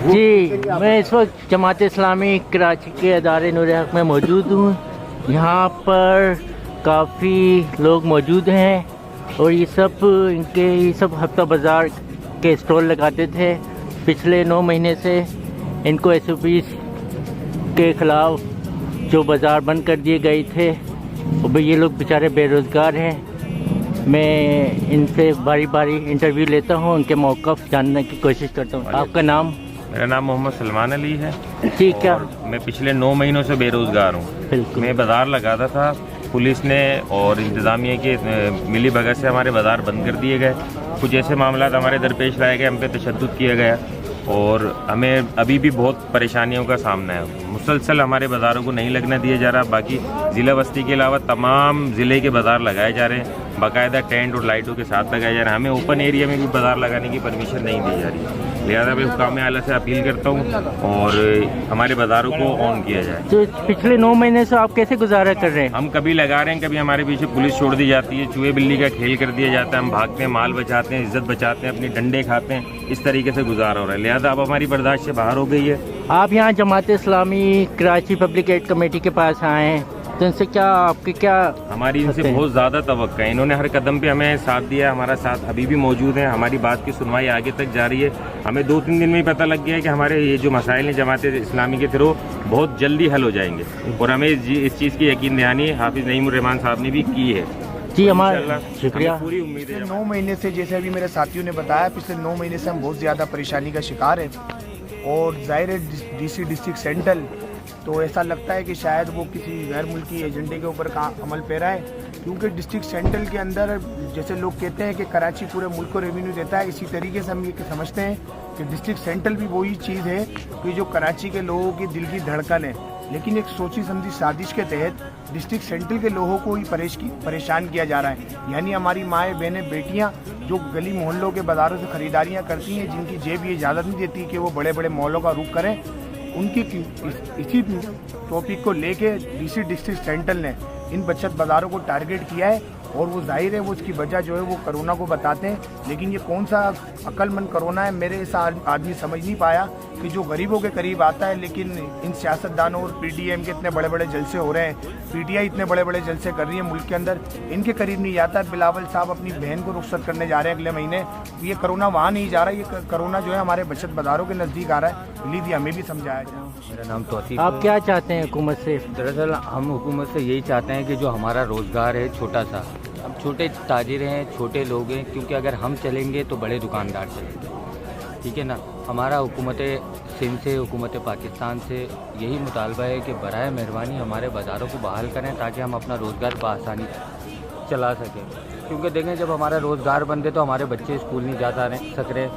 جی میں اس وقت جماعت اسلامی کراچی کے ادارے نور حق میں موجود ہوں. یہاں پر کافی لوگ موجود ہیں اور یہ سب ہفتہ بازار کے اسٹال لگاتے تھے. پچھلے 9 مہینے سے ان کو ایس او پیز کے خلاف جو بازار بند کر دیے گئے تھے، اور یہ لوگ بیچارے بے روزگار ہیں. میں ان سے باری باری انٹرویو لیتا ہوں، ان کے موقف جاننے کی کوشش کرتا ہوں. آپ کا نام؟ میرا نام محمد سلمان علی ہے. ٹھیک ہے. میں پچھلے 9 مہینوں سے بے روزگار ہوں. بالکل. میں بازار لگاتا تھا، پولیس نے اور انتظامیہ کے ملی بھگت سے ہمارے بازار بند کر دیے گئے. کچھ ایسے معاملات ہمارے درپیش لائے گئے، ہم پہ تشدد کیا گیا اور ہمیں ابھی بھی بہت پریشانیوں کا سامنا ہے. مسلسل ہمارے بازاروں کو نہیں لگنا دیا جا رہا. باقی ضلع بستی کے علاوہ تمام ضلع کے بازار لگائے جا رہے ہیں، باقاعدہ ٹینٹ اور لائٹوں کے ساتھ لگائے جا رہے ہیں. ہمیں اوپن ایریا میں بھی بازار لگانے کی پرمیشن نہیں دی جا رہی. لہٰذا میں حکام اعلیٰ سے اپیل کرتا ہوں اور ہمارے بازاروں کو آن کیا جائے. تو پچھلے 9 مہینے سے آپ کیسے گزارا کر رہے ہیں؟ ہم کبھی لگا رہے ہیں، کبھی ہمارے پیچھے پولیس چھوڑ دی جاتی ہے، چوہے بلی کا کھیل کر دیا جاتا ہے. ہم بھاگتے ہیں، مال بچاتے ہیں، عزت بچاتے ہیں، اپنی ڈنڈے کھاتے ہیں. اس طریقے سے گزارا ہو رہا ہے. لہٰذا اب ہماری برداشت سے باہر ہو گئی ہے. آپ یہاں Jamaat Islami Karachi public add committee کے پاس آئے ہیں، تو ان سے ہماری ان سے بہت زیادہ توقع ہے. انہوں نے ہر قدم پہ ہمیں ساتھ دیا، ہمارا ساتھ ابھی بھی موجود ہے. ہماری بات کی سنوائی آگے تک جاری ہے. ہمیں 2-3 دن میں ہی پتہ لگ گیا ہے کہ ہمارے یہ جو مسائل ہیں جماعت اسلامی کے تھرو بہت جلدی حل ہو جائیں گے، اور ہمیں اس چیز کی یقین دہانی حافظ نعیم الرحمان صاحب نے بھی کی ہے. جی ہمارا شکریہ. پوری امید ہے. 9 مہینے سے، جیسے ابھی میرے ساتھیوں نے بتایا، پچھلے 9 مہینے سے ہم بہت زیادہ پریشانی کا شکار ہیں. اور ظاہر ہے ڈی سی ڈسٹرکٹ سینٹرل تو ایسا لگتا ہے کہ شاید وہ کسی غیر ملکی ایجنڈے کے اوپر عمل پیرا ہے، کیونکہ ڈسٹرکٹ سینٹرل کے اندر جیسے لوگ کہتے ہیں کہ کراچی پورے ملک کو ریونیو دیتا ہے، اسی طریقے سے ہم یہ سمجھتے ہیں کہ ڈسٹرکٹ سینٹرل بھی وہی چیز ہے کہ جو کراچی کے لوگوں کی دل کی دھڑکن ہے. لیکن ایک سوچی سمجھی سازش کے تحت ڈسٹرکٹ سینٹرل کے لوگوں کو ہی پریشان کیا جا رہا ہے. یعنی ہماری مائیں بہنیں بیٹیاں جو گلی محلوں کے بازاروں سے خریداریاں کرتی ہیں، جن کی جیب یہ اجازت نہیں دیتی کہ وہ بڑے بڑے مالوں کا رخ کریں، ان کی اسی ٹاپک کو لے کے ڈی سی ڈسٹرکٹ سینٹرل نے ان بچت بازاروں کو ٹارگیٹ کیا ہے. اور وہ ظاہر ہے وہ اس کی وجہ جو ہے وہ کرونا کو بتاتے ہیں. لیکن یہ کون سا عقل مند کرونا ہے، میرے ایسا آدمی سمجھ نہیں پایا کہ جو غریبوں کے قریب آتا ہے. لیکن ان سیاستدانوں اور پی ڈی ایم کے اتنے بڑے بڑے جلسے ہو رہے ہیں، پی ٹی آئی اتنے بڑے بڑے جلسے کر رہی ہے ملک کے اندر، ان کے قریب نہیں جاتا. بلاول صاحب اپنی بہن کو رخصت کرنے جا رہے ہیں اگلے مہینے. یہ کرونا وہاں نہیں جا رہا، یہ کرونا جو ہے ہمارے بچت بازاروں کے نزدیک آ رہا ہے. پلیز یہ ہمیں بھی سمجھایا جائے. میرا نام توصیف. آپ کیا چاہتے ہیں حکومت سے؟ دراصل ہم حکومت سے یہی چاہتے ہیں کہ جو ہمارا روزگار ہے چھوٹا سا، ہم چھوٹے تاجر ہیں، چھوٹے لوگ ہیں، کیونکہ اگر ہم چلیں گے تو بڑے دکاندار چلیں گے. ٹھیک ہے نا. ہمارا حکومت سندھ سے، حکومت پاکستان سے یہی مطالبہ ہے کہ برائے مہربانی ہمارے بازاروں کو بحال کریں تاکہ ہم اپنا روزگار بآسانی چلا سکیں. کیونکہ دیکھیں جب ہمارا روزگار بند ہے تو ہمارے بچے اسکول نہیں جا سک رہے.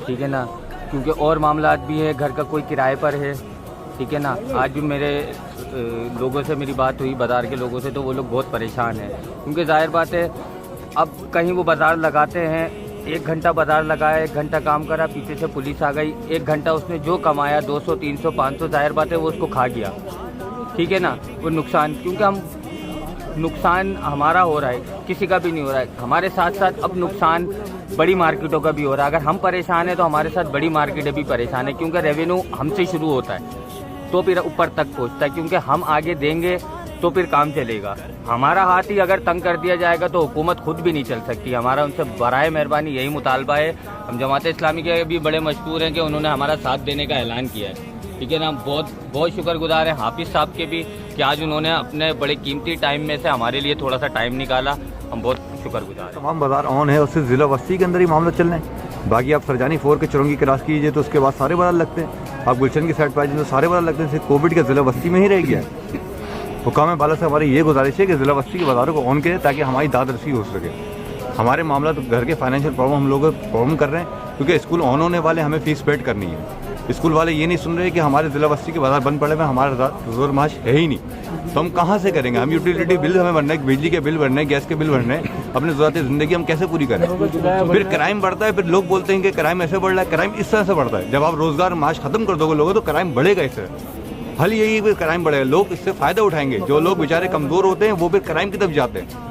ٹھیک ہے نا. کیونکہ اور معاملات بھی ہیں، گھر کا کوئی کرائے پر ہے. ٹھیک ہے نا. آج بھی میرے لوگوں سے میری بات ہوئی، بازار کے لوگوں سے، تو وہ لوگ بہت پریشان ہیں. کیونکہ ظاہر بات ہے اب کہیں وہ بازار لگاتے ہیں، 1 گھنٹہ بازار لگایا، 1 گھنٹہ کام کرا، پیچھے سے پولیس آ گئی، 1 گھنٹہ اس نے جو کمایا 200 300 500 ظاہر بات ہے وہ اس کو کھا گیا. ٹھیک ہے نا. وہ نقصان، کیونکہ نقصان ہمارا ہو رہا ہے، کسی کا بھی نہیں ہو رہا ہے. ہمارے ساتھ ساتھ اب نقصان بڑی مارکیٹوں کا بھی ہو رہا ہے. اگر ہم پریشان ہیں تو ہمارے ساتھ بڑی مارکیٹیں بھی پریشان ہیں، کیونکہ ریونیو ہم سے شروع ہوتا ہے تو پھر اوپر تک پہنچتا ہے. کیونکہ ہم آگے دیں گے تو پھر کام چلے گا. ہمارا ہاتھ ہی اگر تنگ کر دیا جائے گا تو حکومت خود بھی نہیں چل سکتی. ہمارا ان سے برائے مہربانی یہی مطالبہ ہے. ہم جماعت اسلامی کے بھی بڑے مشکور ہیں کہ انہوں نے ہمارا ساتھ دینے کا اعلان کیا ہے. ٹھیک ہے نا. بہت بہت شکر گزار ہیں حافظ صاحب کے بھی کہ آج انہوں نے اپنے بڑے قیمتی ٹائم میں سے ہمارے لیے تھوڑا سا ٹائم نکالا. ہم بہت شکر گزار ہیں. تمام بازار آن ہے اور صرف ضلع بستی کے اندر ہی معاملہ چل رہے ہیں. باقی آپ سرجانی 4 کے چرونگی کراس کیجیے تو اس کے بعد سارے بازار لگتے ہیں. آپ گلشن کی سائڈ پہ آئیے تو سارے بازار لگتے ہیں. صرف کووڈ کے ضلع بستی میں ہی رہ گیا ہے. حکام بالا سے ہماری یہ گزارش ہے کہ ضلع بستی کے بازاروں کو آن کریں تاکہ ہماری داد رسی ہو سکے. ہمارے معاملات گھر کے فائنینشیل پرابلم ہم لوگ پرابلم کر رہے ہیں کیونکہ اسکول آن ہونے والے، ہمیں فیس پیڈ کرنی ہے. اسکول والے یہ نہیں سن رہے کہ ہمارے ضلع بستی کے بازار بند پڑے ہوئے، ہمارا روزگار معاش ہے ہی نہیں، تو ہم کہاں سے کریں گے؟ ہم یوٹیلیٹی بل ہمیں بھرنا ہے، بجلی کے بل بھرنے ہیں، گیس کے بل بھرنے ہیں، اپنی ضرورت زندگی ہم کیسے پوری کریں؟ پھر کرائم بڑھتا ہے. پھر لوگ بولتے ہیں کہ کرائم ایسے بڑھ رہا ہے. کرائم اس طرح سے بڑھتا ہے جب آپ روزگار معاش ختم کر دو گے لوگوں تو کرائم بڑھے گا. اس طرح حل یہی ہے کہ کرائم بڑھے گا، لوگ اس سے فائدہ اٹھائیں گے. جو لوگ بیچارے کمزور ہوتے ہیں وہ پھر کرائم کی طرف جاتے ہیں.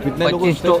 2500